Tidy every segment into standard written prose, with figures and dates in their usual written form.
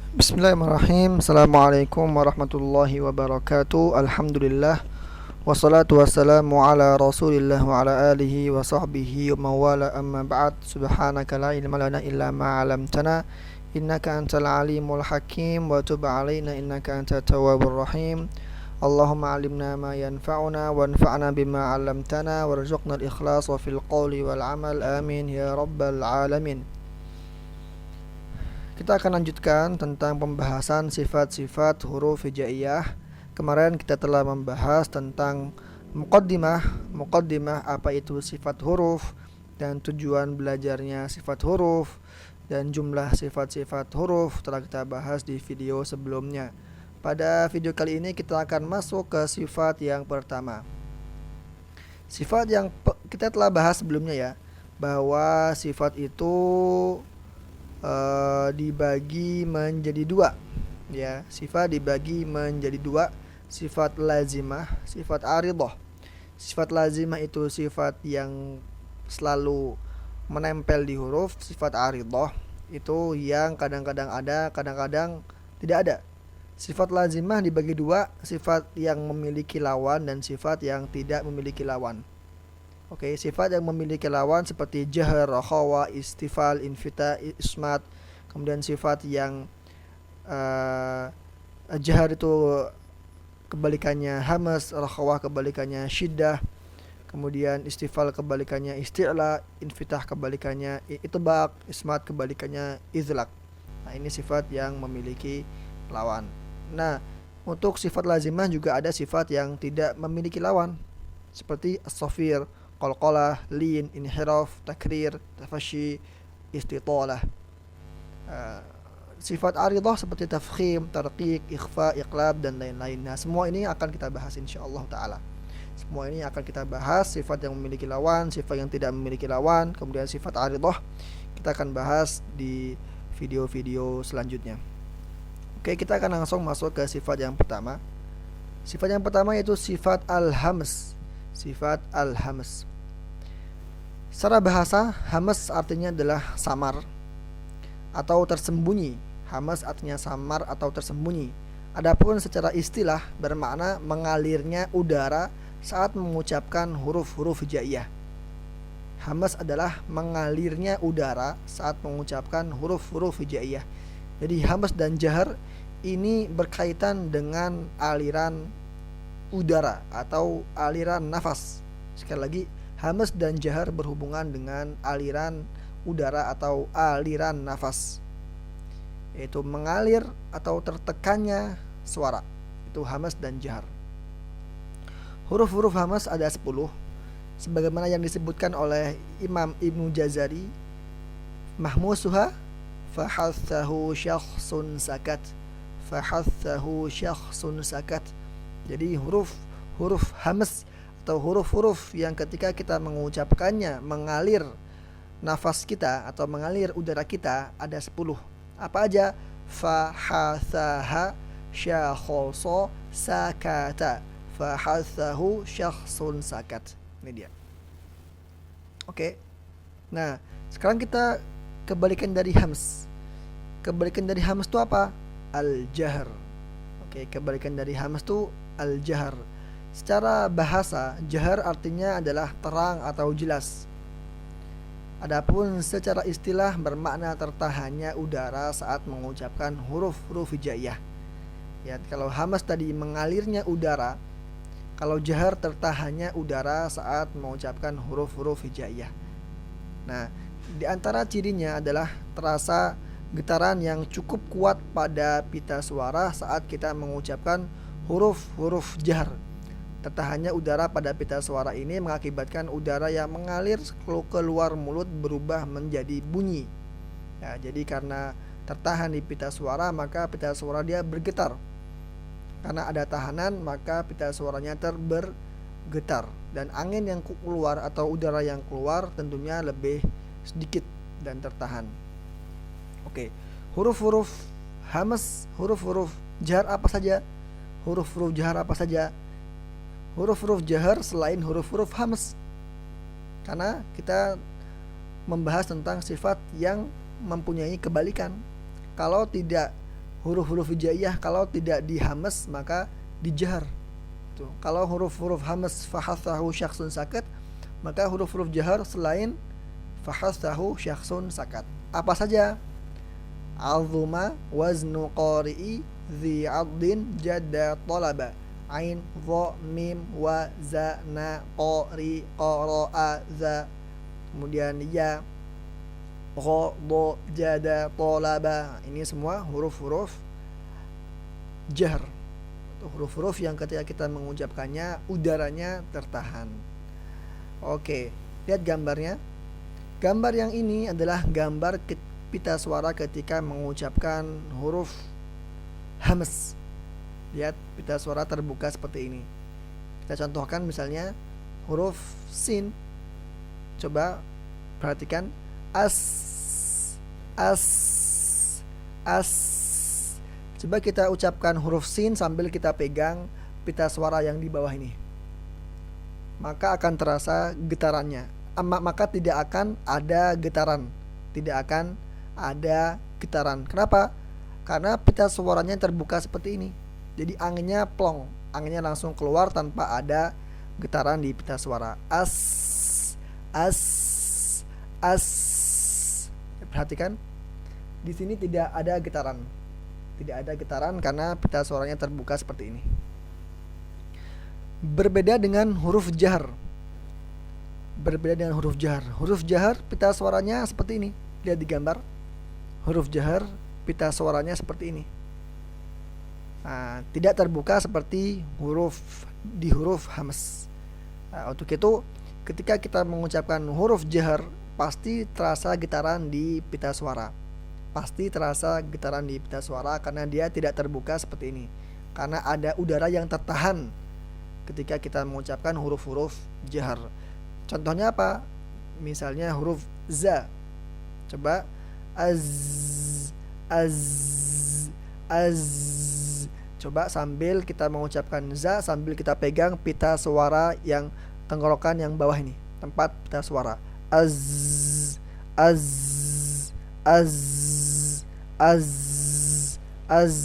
Bismillahirrahmanirrahim. Assalamualaikum warahmatullahi wabarakatuh. Alhamdulillah. Wassalatu wassalamu ala rasulillah wa ala alihi wa sahbihi wa mawala amma ba'd. Subhanaka la ilma lana illa ma'alamtana innaka antal alimul hakim wa tub alaina innaka antat tawwabur rahim. Allahumma alimna ma yanfa'una wanfa'na bima 'allamtana warzuqna al-ikhlas wa fil qawli wal 'amal. Amin ya rabbal alamin. Kita akan lanjutkan tentang pembahasan sifat-sifat huruf hijaiyah. Kemarin kita telah membahas tentang muqaddimah apa itu sifat huruf dan tujuan belajarnya sifat huruf dan jumlah sifat-sifat huruf telah kita bahas di video sebelumnya. Pada video kali ini kita akan masuk ke sifat yang pertama. Sifat yang kita telah bahas sebelumnya ya, bahwa sifat itu dibagi menjadi dua ya. Sifat dibagi menjadi dua, sifat lazimah, sifat aridhah. Sifat lazimah itu sifat yang selalu menempel di huruf. Sifat aridhah itu yang kadang-kadang ada, kadang-kadang tidak ada. Sifat lazimah dibagi dua, sifat yang memiliki lawan dan sifat yang tidak memiliki lawan. Oke, sifat yang memiliki lawan seperti jahr, khawa, istifal, infita, ismat. Kemudian sifat yang jahr itu kebalikannya hamas, khawa kebalikannya syiddah. Kemudian istifal kebalikannya isti'la, infitah kebalikannya itbaq, ismat kebalikannya izlaq. Nah, ini sifat yang memiliki lawan. Nah, untuk sifat lazimah juga ada sifat yang tidak memiliki lawan seperti as-safir, qalqalah, lin, inhiraf, takrir, tafashi, istitalah. Sifat aridhah seperti tafkhim, tarqiq, ikhfa, iqlab dan lain-lain. Nah, semua ini akan kita bahas insyaallah taala. Semua ini akan kita bahas, sifat yang memiliki lawan, sifat yang tidak memiliki lawan, kemudian sifat aridhah kita akan bahas di video-video selanjutnya. Oke, kita akan langsung masuk ke sifat yang pertama. Sifat yang pertama yaitu sifat al-hams. Sifat al-hams. Secara bahasa, hamas artinya adalah samar atau tersembunyi. Hamas artinya samar atau tersembunyi. Adapun secara istilah bermakna mengalirnya udara saat mengucapkan huruf-huruf hijaiyah. Hamas adalah mengalirnya udara saat mengucapkan huruf-huruf hijaiyah. Jadi hamas dan jahr ini berkaitan dengan aliran udara atau aliran nafas. Sekali lagi, hamas dan jahr berhubungan dengan aliran udara atau aliran nafas, yaitu mengalir atau tertekannya suara. Itu hamas dan jahr. Huruf-huruf hamas ada 10 sebagaimana yang disebutkan oleh Imam Ibnu Jazari. Mahmusuha fahathahu syakhsun sakat. Fahathahu syakhsun sakat. Jadi huruf hamas atau huruf-huruf yang ketika kita mengucapkannya mengalir nafas kita atau mengalir udara kita ada 10. Apa aja? Fahathaha syakhsun sakata. Fahathahu syakhsun sakat. Ini dia. Oke. Nah, sekarang kita kebalikan dari hams. Kebalikan dari hams itu apa? Al-jahr. Oke, kebalikan dari hams itu al-jahr. Secara bahasa, jahr artinya adalah terang atau jelas. Adapun secara istilah bermakna tertahannya udara saat mengucapkan huruf-huruf hijaiyah. Ya, kalau hamas tadi mengalirnya udara, kalau jahr tertahannya udara saat mengucapkan huruf-huruf hijaiyah. Nah, di antara cirinya adalah terasa getaran yang cukup kuat pada pita suara saat kita mengucapkan huruf-huruf jahr. Tertahannya udara pada pita suara ini mengakibatkan udara yang mengalir keluar mulut berubah menjadi bunyi. Ya, jadi karena tertahan di pita suara maka pita suara dia bergetar. Karena ada tahanan maka pita suaranya bergetar dan angin yang keluar atau udara yang keluar tentunya lebih sedikit dan tertahan. Oke, huruf-huruf hamas, huruf-huruf jahr apa saja? Huruf-huruf jahr apa saja? Huruf-huruf jahr selain huruf-huruf hamas. Karena kita membahas tentang sifat yang mempunyai kebalikan. Kalau tidak huruf-huruf hijaiyah kalau tidak dihamas maka dijahar. Tuh. Kalau huruf-huruf hamas fahathahu syakhsun sakat, maka huruf-huruf jahar selain fahathahu syakhsun sakat. Apa saja? Azuma waznu qari'i dhi 'adlin jadda talaba ain dha mim wa za na qari qara'a za, kemudian ya gha dha jada talaba. Ini semua huruf-huruf jahr, huruf-huruf yang ketika kita mengucapkannya udaranya tertahan. Oke, lihat gambarnya. Gambar yang ini adalah gambar pita suara ketika mengucapkan huruf hamas. Lihat, pita suara terbuka seperti ini. Kita contohkan misalnya huruf sin. Coba perhatikan, as, as, as. Coba kita ucapkan huruf sin sambil kita pegang pita suara yang di bawah ini. Maka akan terasa getarannya. Maka tidak akan ada getaran. Tidak akan ada getaran. Kenapa? Karena pita suaranya terbuka seperti ini. Jadi anginnya plong, anginnya langsung keluar tanpa ada getaran di pita suara. As, as, as. Perhatikan, di sini tidak ada getaran. Tidak ada getaran karena pita suaranya terbuka seperti ini. Berbeda dengan huruf jahr. Berbeda dengan huruf jahr. Huruf jahr pita suaranya seperti ini. Lihat di gambar. Huruf jahr pita suaranya seperti ini. Nah, tidak terbuka seperti huruf hamas. Nah, untuk itu ketika kita mengucapkan huruf jahr pasti terasa getaran di pita suara. Pasti terasa getaran di pita suara karena dia tidak terbuka seperti ini. Karena ada udara yang tertahan ketika kita mengucapkan huruf-huruf jahr. Contohnya apa? Misalnya huruf za. Coba az, az, az. Coba sambil kita mengucapkan za, sambil kita pegang pita suara yang tenggorokan yang bawah ini, tempat pita suara. Az, az, az, az, az.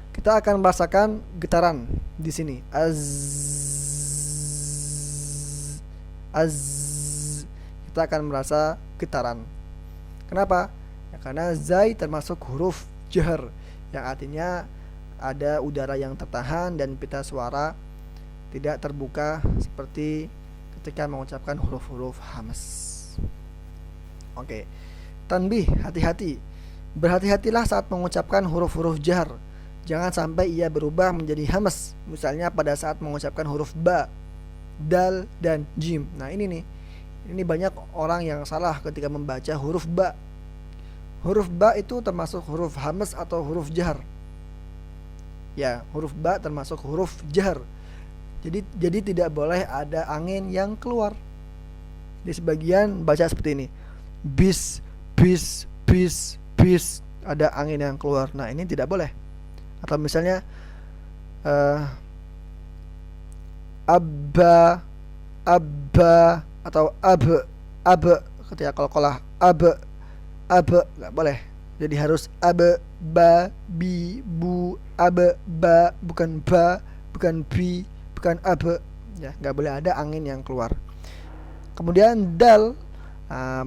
Kita akan merasakan getaran di sini. Az, az. Kita akan merasa getaran. Kenapa? Ya, karena zai termasuk huruf jahr, yang artinya ada udara yang tertahan dan pita suara tidak terbuka seperti ketika mengucapkan huruf-huruf hamas. Oke. Tanbih, hati-hati. Berhati-hatilah saat mengucapkan huruf-huruf jahr. Jangan sampai ia berubah menjadi hamas. Misalnya pada saat mengucapkan huruf ba, dal, dan jim. Nah ini nih. Ini banyak orang yang salah ketika membaca huruf ba. Huruf ba itu termasuk huruf hamas atau huruf jahr. Ya, huruf ba termasuk huruf jahr. Jadi tidak boleh ada angin yang keluar. Di sebagian baca seperti ini. Bis, bis, bis, bis, ada angin yang keluar. Nah, ini tidak boleh. Atau misalnya abba, abba, atau ab, ketika qalqalah ab, nggak boleh. Jadi harus ab, ba, bi, bu, ab, ba, bukan ba, bukan bi, bukan ab. Ya, nggak boleh ada angin yang keluar. Kemudian dal,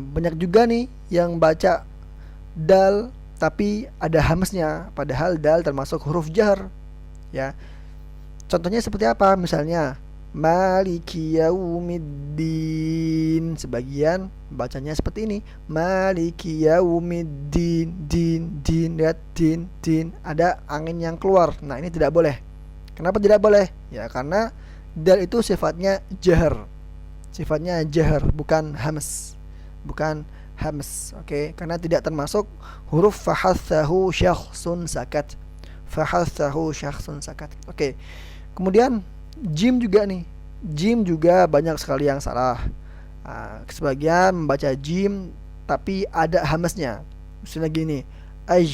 banyak juga nih yang baca dal tapi ada hamasnya, padahal dal termasuk huruf jahr. Ya, contohnya seperti apa? Misalnya Maliki yaumiddin. Sebagian bacanya seperti ini. Maliki yaumiddin. Din, din, lihat din, din. Ada angin yang keluar. Nah, ini tidak boleh. Kenapa tidak boleh? Ya, karena dal itu sifatnya jahr. Sifatnya jahr, bukan hamas. Bukan hamas. Oke, karena tidak termasuk huruf fahathahu syakhsun sakat. Fahathahu syakhsun sakat. Oke. Kemudian jim juga nih. Jim juga banyak sekali yang salah. Sebagian membaca jim tapi ada hamasnya. Misalnya gini, aj,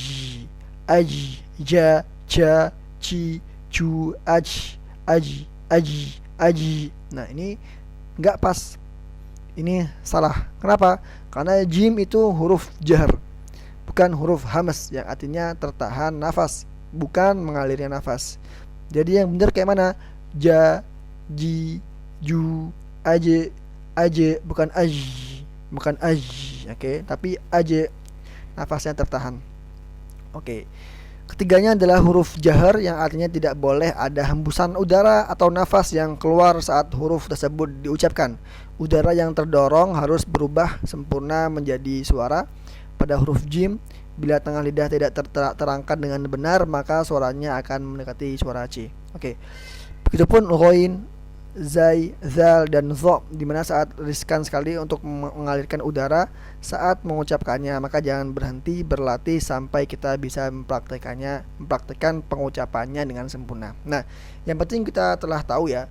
aj, ja, ja, ci, cu, aj, aj, aji, aji. Nah, ini enggak pas. Ini salah. Kenapa? Karena jim itu huruf jahr, bukan huruf hamas yang artinya tertahan nafas, bukan mengalirnya nafas. Jadi yang benar kayak mana? Ja, ji, ju, aje, aje, bukan aj, bukan aj, oke, tapi aje, nafasnya tertahan. Oke. Ketiganya adalah huruf jahar yang artinya tidak boleh ada hembusan udara atau nafas yang keluar saat huruf tersebut diucapkan. Udara yang terdorong harus berubah sempurna menjadi suara. Pada huruf jim, bila tengah lidah tidak terangkat dengan benar, maka suaranya akan mendekati suara C. Oke. Begitupun ghain, zai, zal, dan zo, dimana saat riskan sekali untuk mengalirkan udara saat mengucapkannya, maka jangan berhenti berlatih sampai kita bisa mempraktekkan pengucapannya dengan sempurna. Nah, yang penting kita telah tahu ya,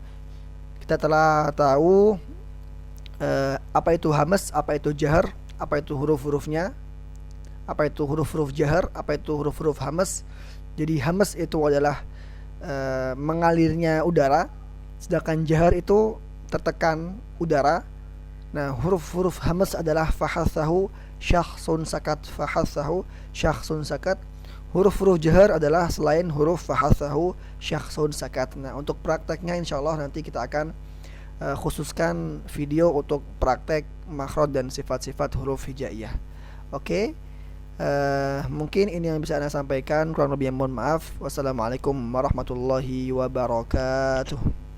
kita telah tahu apa itu hamas, apa itu jahar, apa itu huruf-hurufnya, apa itu huruf-huruf jahar, apa itu huruf-huruf hamas. Jadi hamas itu adalah mengalirnya udara, sedangkan jahar itu tertekan udara. Nah, huruf-huruf hamas adalah fahasahu syakhsun sakat, fahasahu syakhsun sakat. Huruf-huruf jahar adalah selain huruf fahasahu syakhsun sakat. Nah, untuk prakteknya insyaallah nanti kita akan khususkan video untuk praktek makhraj dan sifat-sifat huruf hijaiyah. Oke. Mungkin ini yang bisa Anda sampaikan, kurang lebih mohon maaf. Wassalamualaikum warahmatullahi wabarakatuh.